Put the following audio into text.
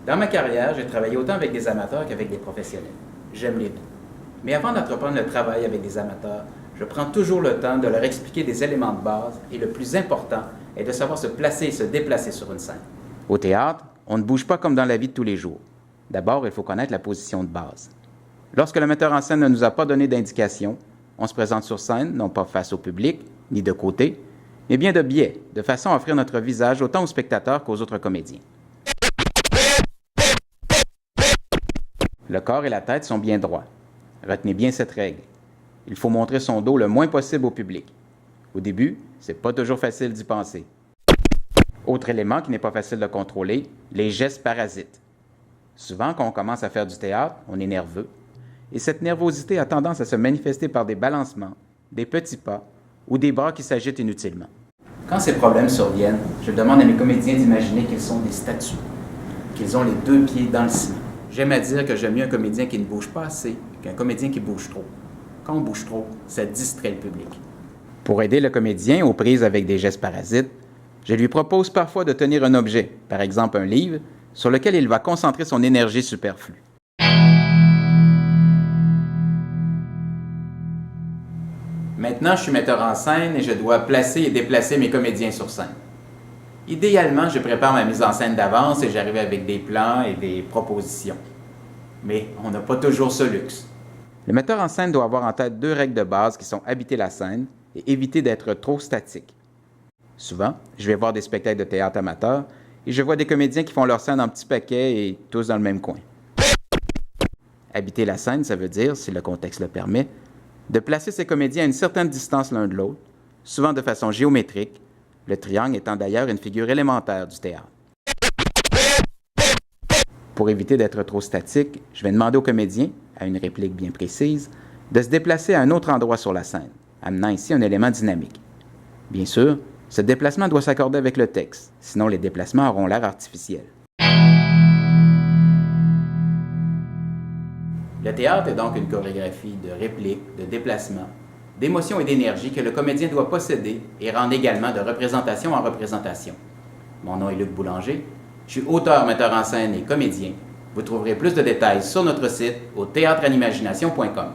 Dans ma carrière, j'ai travaillé autant avec des amateurs qu'avec des professionnels. J'aime les deux. Mais avant d'entreprendre le travail avec des amateurs, je prends toujours le temps de leur expliquer des éléments de base et le plus important est de savoir se placer et se déplacer sur une scène. Au théâtre, on ne bouge pas comme dans la vie de tous les jours. D'abord, il faut connaître la position de base. Lorsque le metteur en scène ne nous a pas donné d'indication, on se présente sur scène, non pas face au public, ni de côté, mais bien de biais, de façon à offrir notre visage autant aux spectateurs qu'aux autres comédiens. Le corps et la tête sont bien droits. Retenez bien cette règle. Il faut montrer son dos le moins possible au public. Au début, c'est pas toujours facile d'y penser. Autre élément qui n'est pas facile de contrôler, les gestes parasites. Souvent, quand on commence à faire du théâtre, on est nerveux. Et cette nervosité a tendance à se manifester par des balancements, des petits pas ou des bras qui s'agitent inutilement. Quand ces problèmes surviennent, je demande à mes comédiens d'imaginer qu'ils sont des statues, qu'ils ont les deux pieds dans le ciment. J'aime à dire que j'aime mieux un comédien qui ne bouge pas assez qu'un comédien qui bouge trop. Quand on bouge trop, ça distrait le public. Pour aider le comédien aux prises avec des gestes parasites, je lui propose parfois de tenir un objet, par exemple un livre, sur lequel il va concentrer son énergie superflue. Maintenant, je suis metteur en scène et je dois placer et déplacer mes comédiens sur scène. Idéalement, je prépare ma mise en scène d'avance et j'arrive avec des plans et des propositions. Mais on n'a pas toujours ce luxe. Le metteur en scène doit avoir en tête deux règles de base qui sont habiter la scène et éviter d'être trop statique. Souvent, je vais voir des spectacles de théâtre amateur et je vois des comédiens qui font leur scène en petits paquets et tous dans le même coin. Habiter la scène, ça veut dire, si le contexte le permet, de placer ces comédiens à une certaine distance l'un de l'autre, souvent de façon géométrique, le triangle étant d'ailleurs une figure élémentaire du théâtre. Pour éviter d'être trop statique, je vais demander aux comédiens, à une réplique bien précise, de se déplacer à un autre endroit sur la scène, amenant ici un élément dynamique. Bien sûr, ce déplacement doit s'accorder avec le texte, sinon les déplacements auront l'air artificiels. Le théâtre est donc une chorégraphie de répliques, de déplacements, d'émotions et d'énergie que le comédien doit posséder et rendre également de représentation en représentation. Mon nom est Luc Boulanger, je suis auteur, metteur en scène et comédien. Vous trouverez plus de détails sur notre site au théâtreimagination.com.